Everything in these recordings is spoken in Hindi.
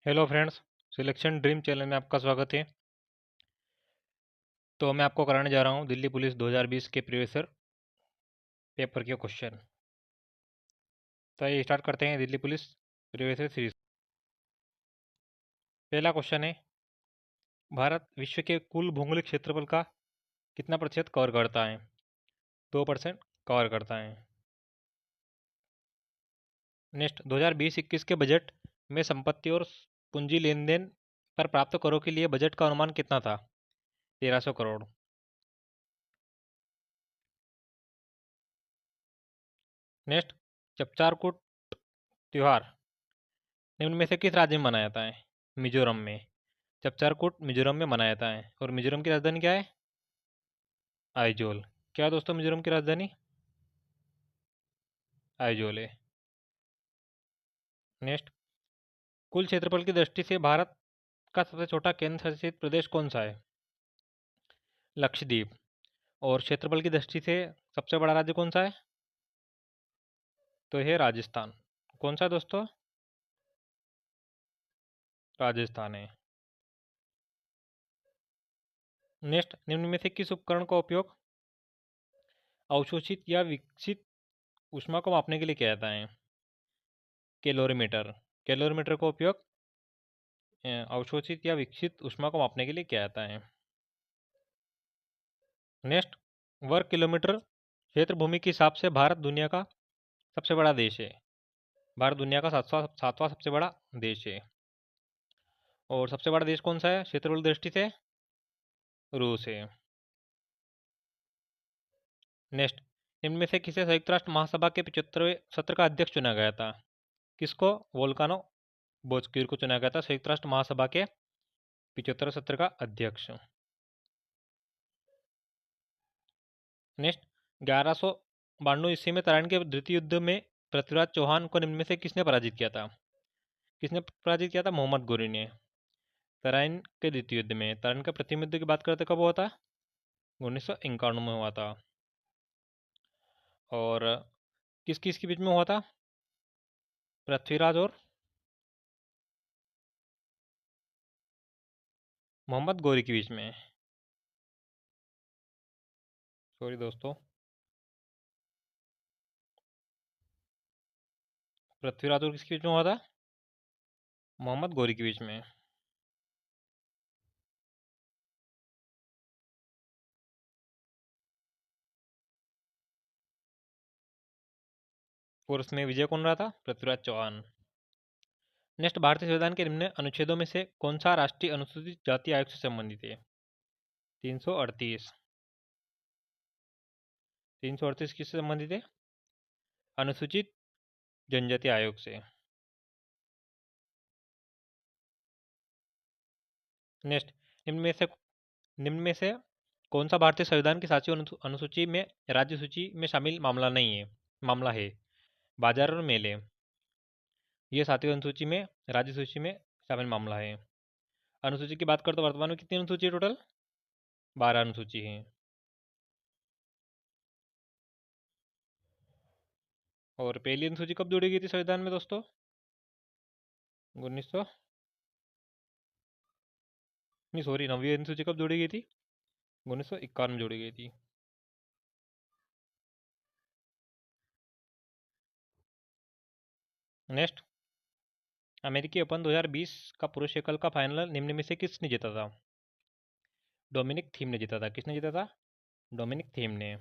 Hello friends. Selection dream channel में आपका स्वागत है। तो मैं आपको कराने जा रहा हूँ दिल्ली पुलिस 2020 के प्रीवियस ईयर पेपर के क्वेश्चन। तो ये स्टार्ट करते हैं Delhi police previous year series. पहला क्वेश्चन है, भारत विश्व के कुल भौगोलिक क्षेत्रफल का कितना प्रतिशत कवर करता है? 2% कवर करता है। नेक्स्ट, 2020-21 के बजट में संपत्ति और पूंजी लेन देन पर प्राप्त करों के लिए बजट का अनुमान कितना था? 1300 करोड़। नेक्स्ट, चपचारकूट त्योहार निम्न में से किस राज्य में मनाया जाता है? मिजोरम में। चपचारकूट मिजोरम में मनाया जाता है और मिजोरम की राजधानी क्या है? आइजोल। क्या है दोस्तों मिजोरम की राजधानी? आइजोल है। नेक्स्ट, कुल क्षेत्रफल की दृष्टि से भारत का सबसे छोटा केंद्र शासित प्रदेश कौन सा है? लक्षद्वीप। और क्षेत्रफल की दृष्टि से सबसे बड़ा राज्य कौन सा है? तो है राजस्थान। कौन सा है दोस्तों? राजस्थान है। नेक्स्ट, निम्न में से किस उपकरण का उपयोग अवशोषित या विकसित ऊष्मा को मापने के लिए किया जाता है? कैलोरीमीटर। कैलोरीमीटर का उपयोग अवशोषित या विकसित ऊष्मा को मापने के लिए किया जाता है। नेक्स्ट, वर्ग किलोमीटर क्षेत्र भूमि के हिसाब से भारत दुनिया का सबसे बड़ा देश है। भारत दुनिया का सातवां सबसे बड़ा देश है। और सबसे बड़ा देश कौन सा है क्षेत्रफल दृष्टि से? रूस है। नेक्स्ट, इनमें से किसे संयुक्त राष्ट्र महासभा के 75वें सत्र का अध्यक्ष चुना गया था? किसको? वोल्कानो बोस्क्यूर को चुना गया था संयुक्त राष्ट्र महासभा के 75वें सत्र का अध्यक्ष। नेक्स्ट, 1192 ईस्वी में तराइन के द्वितीय युद्ध में पृथ्वीराज चौहान को निम्न में से किसने पराजित किया था? किसने पराजित किया था? मोहम्मद गोरी ने। तराइन के द्वितीय युद्ध में। तराइन का प्रथम युद्ध की बात करते कब हुआ था? 1951 में हुआ था। और किस किस के बीच में हुआ था? पृथ्वीराज और मोहम्मद गौरी के बीच में। सॉरी दोस्तों, पृथ्वीराज और किसके बीच में हुआ था? मोहम्मद गौरी के बीच में। और उसमें विजय कौन रहा था? पृथ्वीराज चौहान। नेक्स्ट, भारतीय संविधान के निम्न अनुच्छेदों में से कौन सा राष्ट्रीय अनुसूचित जाति आयोग से संबंधित है? 338। 338 किससे संबंधित है? अनुसूचित जनजाति आयोग से। नेक्स्ट, निम्न में से कौन सा भारतीय संविधान की 7वीं अनुसूची में राज्य सूची में शामिल मामला है? बाजार और मेले। ये 7वीं अनुसूची में राज्य सूची में शामिल मामला है। अनुसूची की बात करें तो वर्तमान में कितनी अनुसूची है टोटल? 12 अनुसूची है। और पहली अनुसूची कब जोड़ी गई थी संविधान में दोस्तों? 1900 नहीं सॉरी, 9वीं अनुसूची कब जोड़ी गई थी? 1951 में जोड़ी गई थी। नेक्स्ट, अमेरिकी ओपन 2020 का पुरुष एकल का फाइनल निम्न में से किसने जीता था? डोमिनिक थीम ने जीता था। किसने जीता था? डोमिनिक थीम ने।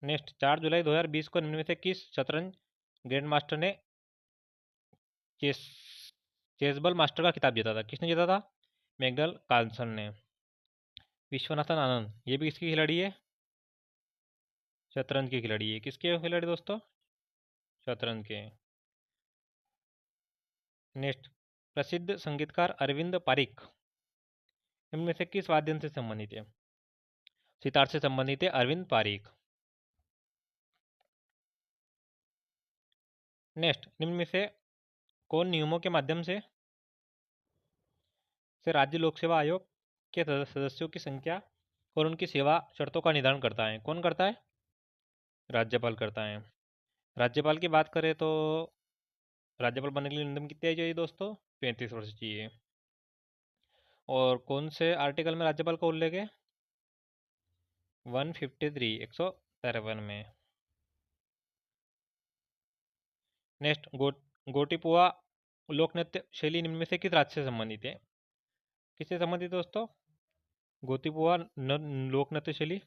नेक्स्ट, 4 जुलाई 2020 को निम्न में से किस शतरंज ग्रैंड मास्टर ने चेस चेसबल मास्टर का खिताब जीता था? किसने जीता था? मैग्नल कार्लसन ने। विश्वनाथन आनंद, ये भी किसकी खिलाड़ी है? शतरंज की खिलाड़ी है। किसके खिलाड़ी दोस्तों? शतरंज के। नेक्स्ट, प्रसिद्ध संगीतकार अरविंद पारिक इनमें से किस वाद्य यंत्र से संबंधित है? सितार से संबंधित है अरविंद पारिक। नेक्स्ट, निम्न में से कौन नियमों के माध्यम से राज्य लोक सेवा आयोग के सदस्यों की संख्या और उनकी सेवा शर्तों का निर्धारण करता है? कौन करता है? राज्यपाल करता है। राज्यपाल की बात करें तो राज्यपाल बनने के लिए न्यूनतम कितनी आयु चाहिए दोस्तों? 35 वर्ष चाहिए। और कौन से आर्टिकल में राज्यपाल का उल्लेख है? 153, 153 में। नेक्स्ट, गोटिपुआ लोक नृत्य शैली निम्न में से किस राज्य से संबंधित है? किससे संबंधित है दोस्तों? गोटिपुआ लोक नृत्य शैली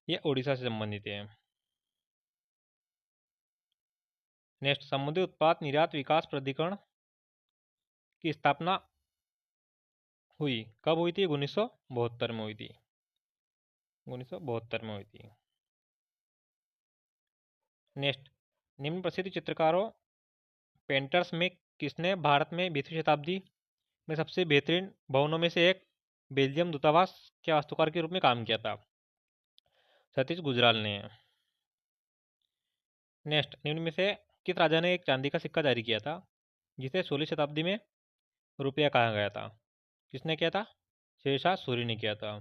ये उड़ीसा से संबंधित है। नेक्स्ट, समुद्री उत्पाद निर्यात विकास प्राधिकरण की स्थापना हुई कब हुई थी? 1972 में हुई थी। 1972 में हुई थी। नेक्स्ट, निम्न प्रसिद्ध चित्रकारों पेंटर्स में किसने भारत में 20वीं शताब्दी में सबसे बेहतरीन भवनों में से एक बेल्जियम दूतावास के वास्तुकार के रूप में काम किया था? सतीश गुजराल ने। नेक्स्ट, निम्न में से किस राजा ने एक चांदी का सिक्का जारी किया था जिसे 16वीं शताब्दी में रुपया कहा गया था? किसने किया था? शेरशाह सूरी ने किया था।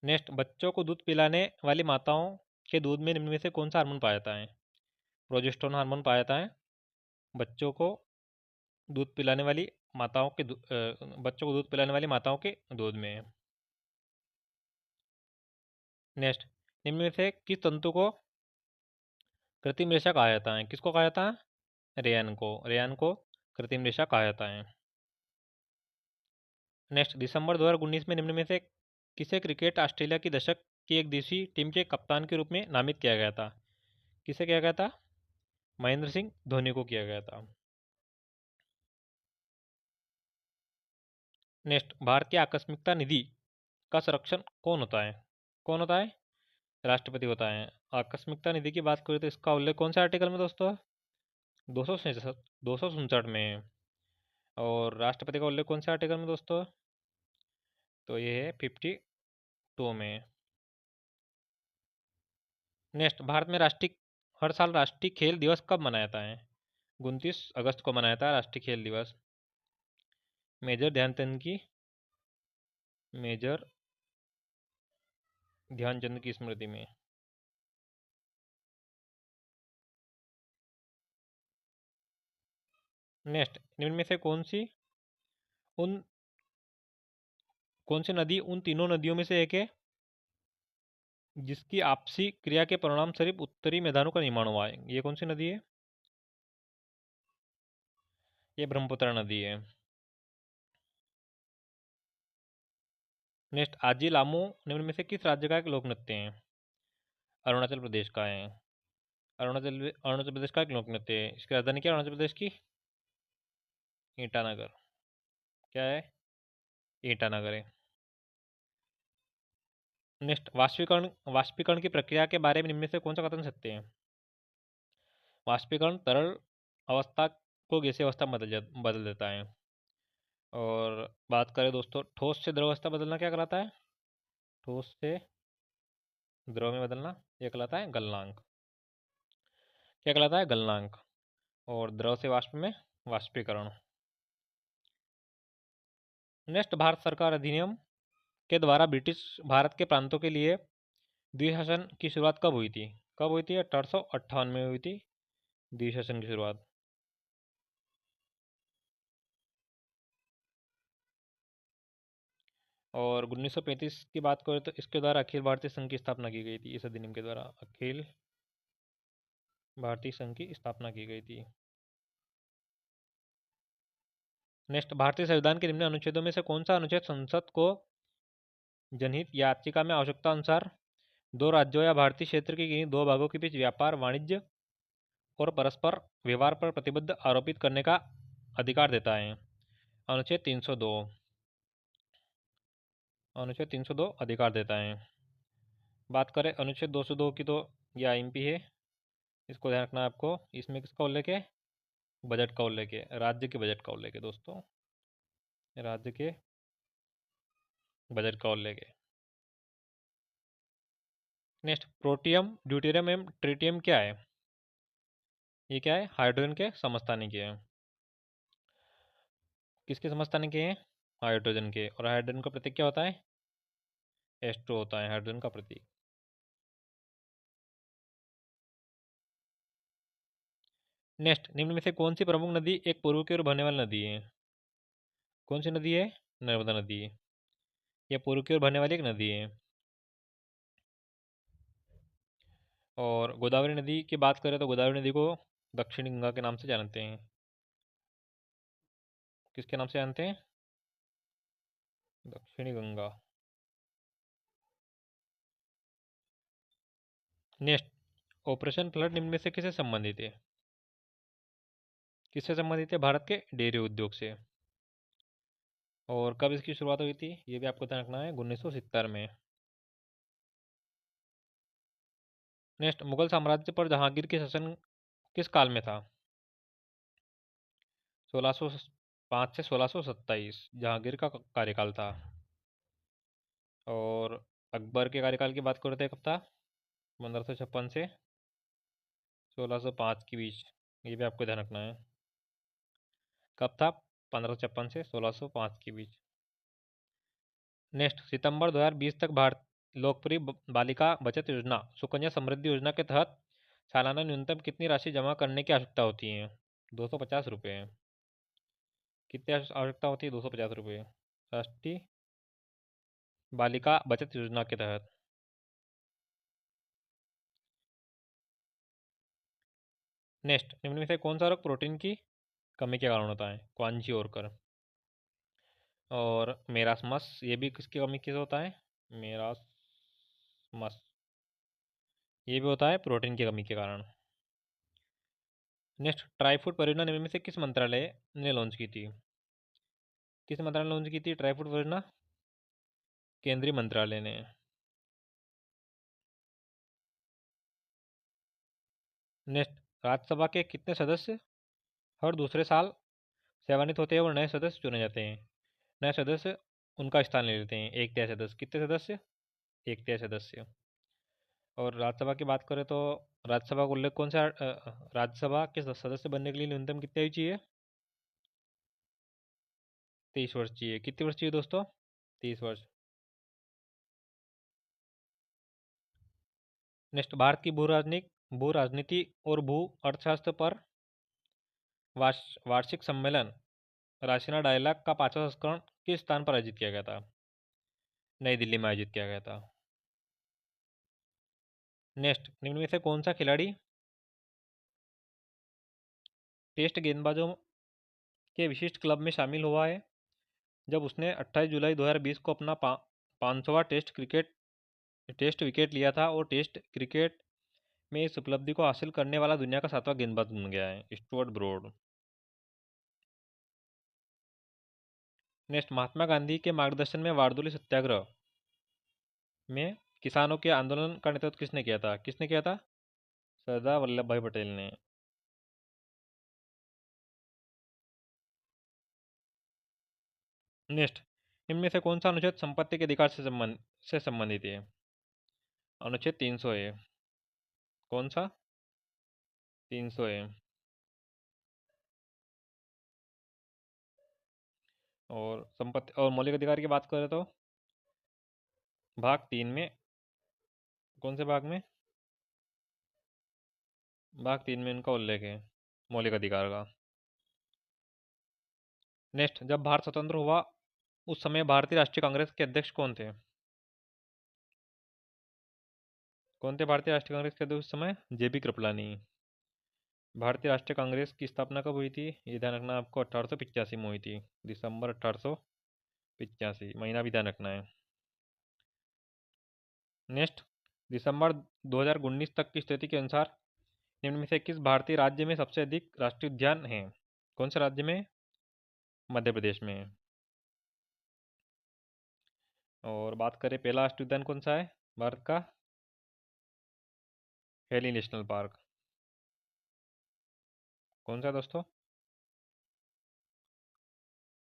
नेक्स्ट, बच्चों को दूध पिलाने वाली माताओं के दूध में निम्न में से कौन सा हार्मोन पाया जाता है? प्रोजेस्टेरोन हार्मोन पाया जाता है बच्चों को दूध पिलाने वाली माताओं के बच्चों को दूध पिलाने वाली माताओं के दूध में। नेक्स्ट, निम्न में से किस तंतु को कृत्रिम रेशा कहा जाता है? किसको कहा जाता है? रेयन को कृत्रिम रेशा कहा जाता है। नेक्स्ट, दिसंबर 2019 में निम्न में से किसे क्रिकेट ऑस्ट्रेलिया की दशक की एक दिवसीय टीम के कप्तान के रूप में नामित किया गया था? किसे किया गया था? महेंद्र सिंह धोनी को किया गया था। नेक्स्ट, भारतीय आकस्मिकता निधि का संरक्षण कौन होता है? कौन होता है? राष्ट्रपति होता है। आकस्मिकता निधि की बात करें तो इसका उल्लेख कौन से आर्टिकल में दोस्तों? 267 में। और राष्ट्रपति का उल्लेख कौन से आर्टिकल में दोस्तों? तो ये है 52 में। नेक्स्ट, भारत में हर साल राष्ट्रीय खेल दिवस कब मनाया जाता है? 29 अगस्त को मनाया जाता है राष्ट्रीय खेल दिवस। मेजर ध्यानचंद की स्मृति में। नेक्स्ट, निम्न में से उन कौन सी नदी उन तीनों नदियों में से एक है जिसकी आपसी क्रिया के परिणाम स्वरूप उत्तरी मैदानों का निर्माण हुआ है? ये कौन सी नदी है? ये ब्रह्मपुत्र नदी है। नेक्स्ट, आजी लामो निम्न में से किस राज्य का एक लोक नृत्य है? अरुणाचल प्रदेश का है। अरुणाचल प्रदेश का एक लोक नृत्य है। इसकी राजधानी क्या है अरुणाचल प्रदेश की? ईटानगर। क्या है? ईटानगर है। नेक्स्ट, वाष्पीकरण की प्रक्रिया के बारे में निम्न में से कौन सा कथन सत्य है? वाष्पीकरण तरल अवस्था को गैसीय अवस्था में बदल देता है। और बात करें दोस्तों ठोस से द्रव अवस्था बदलना क्या कहलाता है? ठोस से द्रव में बदलना यह कहलाता है गलनांक। क्या कहलाता है? गलनांक। और द्रव से वाष्प में वाष्पीकरण। नेक्स्ट, भारत सरकार अधिनियम के द्वारा ब्रिटिश भारत के प्रांतों के लिए द्विशासन की शुरुआत कब हुई थी? कब हुई थी? 1858 में हुई थी द्विशासन की शुरुआत। और 1935 की बात करें तो इसके द्वारा अखिल भारतीय संघ की स्थापना की गई थी। इस अधिनियम के द्वारा अखिल भारतीय संघ की स्थापना की गई थी। नेक्स्ट, भारतीय संविधान के निम्न अनुच्छेदों में से कौन सा अनुच्छेद संसद को जनहित याचिका में आवश्यकता अनुसार दो राज्यों या भारतीय क्षेत्र के किन्हीं दो भागों के बीच व्यापार वाणिज्य और परस्पर व्यवहार पर प्रतिबद्ध आरोपित करने का अधिकार देता है? अनुच्छेद 302। अनुच्छेद 302 अधिकार देता है। बात करें अनुच्छेद 202 की तो यह आईएमपी है। इसको ध्यान रखना है आपको। इसमें किसका उल्लेख है? बजट का उल्लेख है। राज्य के बजट का उल्लेख है दोस्तों। राज्य के बजट का उल्लेख है। नेक्स्ट, प्रोटियम ड्यूटेरियम एवं ट्रिटियम क्या है? ये क्या है? हाइड्रोजन के समस्थानिक है। किसके समस्थानिक हैं? हाइड्रोजन के। और हाइड्रोजन का प्रतीक क्या होता है? H2 होता है हाइड्रोजन का प्रतीक। नेक्स्ट, निम्न में से कौन सी प्रमुख नदी एक पूर्व की ओर बहने वाली नदी है? कौन सी नदी है? नर्मदा नदी है। यह पूर्व की ओर बहने वाली एक नदी है। और गोदावरी नदी की बात करें तो गोदावरी नदी को दक्षिणी गंगा के नाम से जानते हैं। किसके नाम से जानते हैं? दक्षिणी गंगा। नेक्स्ट, ऑपरेशन फ्लड निम्न में से किससे संबंधित है? किससे संबंधित है? भारत के डेयरी उद्योग से। और कब इसकी शुरुआत हुई थी ये भी आपको ध्यान रखना है, 1970 में। नेक्स्ट, मुगल साम्राज्य पर जहांगीर के शासन किस काल में था? 1605 से 1627 जहांगीर का कार्यकाल था। और अकबर के कार्यकाल की बात करते हैं, कब था? 1556 से 1605 के बीच। ये भी आपको ध्यान रखना है, कब था? 1556 से 1605 के बीच। नेक्स्ट, सितंबर 2020 तक भारत लोकप्रिय बालिका बचत योजना सुकन्या समृद्धि योजना के तहत सालाना न्यूनतम कितनी राशि जमा करने की आवश्यकता होती है? 250 रुपये। कितनी आवश्यकता होती है? 250 रुपये राष्ट्रीय बालिका बचत योजना के तहत। नेक्स्ट, निम्न में से कौन सा रोग प्रोटीन की कमी के कारण होता है? क्वांजियोरकर। और मेरास्मस, ये भी किसकी कमी से होता है? मेरास्मस, ये भी होता है प्रोटीन की कमी के कारण। नेक्स्ट, ट्राई फूड परियोजना निम्न में से किस मंत्रालय ने लॉन्च की थी? किस मंत्रालय ने लॉन्च की थी ट्राई फूड परियोजना? केंद्रीय मंत्रालय ने। नेक्स्ट, राज्यसभा के कितने सदस्य हर दूसरे साल सेवानिवृत्त होते हैं और नए सदस्य चुने जाते हैं? नए सदस्य उनका स्थान ले लेते हैं, एक तिहाई सदस्य। कितने सदस्य? एक तिहाई सदस्य। और राज्यसभा की बात करें तो राज्यसभा को उल्लेख कौन सा राज्यसभा के सदस्य बनने के लिए न्यूनतम कितनी आयु चाहिए? 23 वर्ष चाहिए। कितने वर्ष चाहिए दोस्तों? 30 वर्ष। नेक्स्ट, भारत की भू राजनीति और भू अर्थशास्त्र पर वार्षिक सम्मेलन राशिना डायलॉग का 5वां संस्करण किस स्थान पर आयोजित किया गया था? नई दिल्ली में आयोजित किया गया था। नेक्स्ट, निम्न में से कौन सा खिलाड़ी टेस्ट गेंदबाजों के विशिष्ट क्लब में शामिल हुआ है जब उसने 28 जुलाई 2020 को अपना 500वां टेस्ट विकेट लिया था और टेस्ट क्रिकेट में इस उपलब्धि को हासिल करने वाला दुनिया का 7वां गेंदबाज बन गया है? Stuart Broad. Next, Mahatma Gandhi के मार्गदर्शन में वारदोली सत्याग्रह में किसानों के आंदोलन का नेतृत्व किसने किया था? किसने किया था? सरदार वल्लभ भाई पटेल ने। नेक्स्ट, इनमें से कौन सा अनुच्छेद संपत्ति के अधिकार से संबंधित है? अनुच्छेद 300 है। कौन सा? 300 है। और संपत्ति और मौलिक अधिकार की बात करें तो भाग 3 में, कौन से भाग में? भाग 3 में इनका उल्लेख है मौलिक अधिकार का। नेक्स्ट, जब भारत स्वतंत्र हुआ उस समय भारतीय राष्ट्रीय कांग्रेस के अध्यक्ष कौन थे? कौन थे भारतीय राष्ट्रीय कांग्रेस के अध्यक्ष उस समय? जेबी कृपलानी। भारतीय राष्ट्रीय कांग्रेस की स्थापना कब हुई थी ये ध्यान रखना आपको? 1885 में हुई थी, दिसंबर 1885, महीना भी ध्यान रखना है। नेक्स्ट, दिसंबर 2019 तक की स्थिति के अनुसार निम्न में से किस भारतीय राज्य में सबसे अधिक राष्ट्रीय उद्यान हैं? कौन से राज्य में? मध्य प्रदेश में। और बात करें पहला राष्ट्रीय उद्यान कौन सा है भारत का? Heli national park. कौन सा है दोस्तों?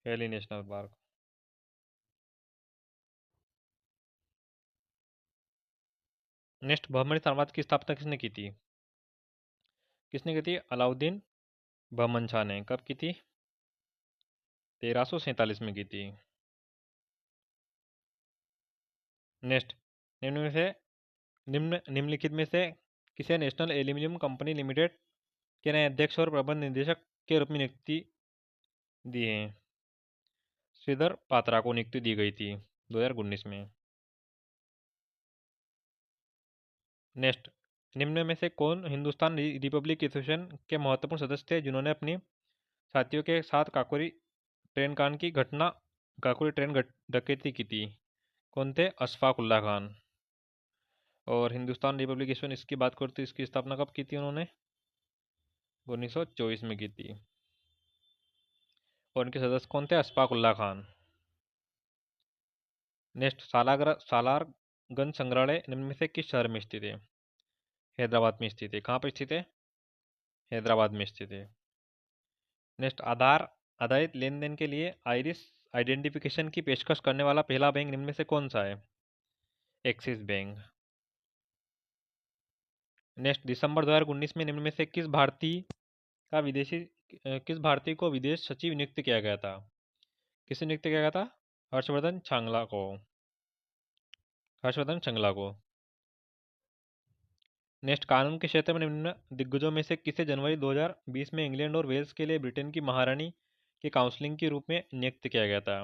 Heli national park. Next, Bahmani साम्राज्य की स्थापना किसने की थी? किसने की थी? अलाउद्दीन बहमन शाह ने। कब की थी? 1347 में की थी। नेक्स्ट, निम्न में से निम्नलिखित में से किसे नेशनल एल्यूमिनियम कंपनी लिमिटेड के नए अध्यक्ष और प्रबंध निदेशक के रूप में नियुक्ति दी है? श्रीधर पात्रा को नियुक्ति दी गई थी 2019 में। नेक्स्ट, निम्न में से कौन हिंदुस्तान रिपब्लिक एसोसिएशन के महत्वपूर्ण सदस्य थे जिन्होंने अपनी साथियों के साथ काकोरी ट्रेन डकैती की थी? कौन थे? अशफाक उल्ला खान। और हिंदुस्तान रिपब्लिक एसोसिएशन इसकी बात करते तो इसकी स्थापना कब की थी उन्होंने? 1924 में की थी। और उनके सदस्य कौन थे? अशफाक उल्ला खान। नेक्स्ट, सालारगंज संग्रहालय निम्न में से किस शहर में स्थित है? हैदराबाद में स्थित है। कहाँ पर स्थित है? हैदराबाद में स्थित है। नेक्स्ट, आधार आधारित लेन देन के लिए आइरिस आइडेंटिफिकेशन की पेशकश करने वाला पहला बैंक निम्न में से कौन सा है? Axis bank. नेक्स्ट, दिसंबर 2019 में निम्न में से किस भारतीय को विदेश सचिव नियुक्त किया गया था? किसे नियुक्त किया गया था? हर्षवर्धन श्रृंगला को। नेक्स्ट, कानून के क्षेत्र में निम्न दिग्गजों में से किसे जनवरी 2020 में इंग्लैंड और वेल्स के लिए ब्रिटेन की महारानी के काउंसलिंग के रूप में नियुक्त किया गया था?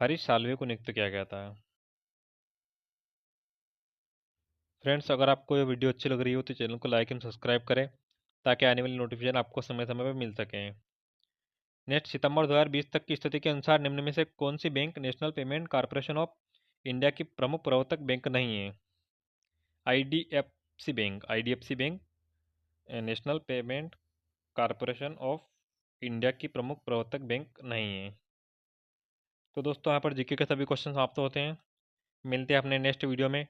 हरीश साल्वे को नियुक्त किया गया था। फ्रेंड्स, अगर आपको ये वीडियो अच्छी लग रही हो तो चैनल को लाइक एंड सब्सक्राइब करें ताकि आने वाली नोटिफिकेशन आपको समय समय पर मिल सकें। नेक्स्ट, सितंबर 2020 तक की स्थिति के अनुसार निम्न में से कौन सी bank National Payment Corporation of India की प्रमुख प्रवर्तक बैंक नहीं है? IDFC bank National Payment Corporation of India की प्रमुख प्रवर्तक बैंक नहीं है। तो दोस्तों, यहाँ पर जीके के सभी क्वेश्चन समाप्त होते हैं। मिलते हैं अपने नेक्स्ट वीडियो में।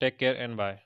Take care and bye.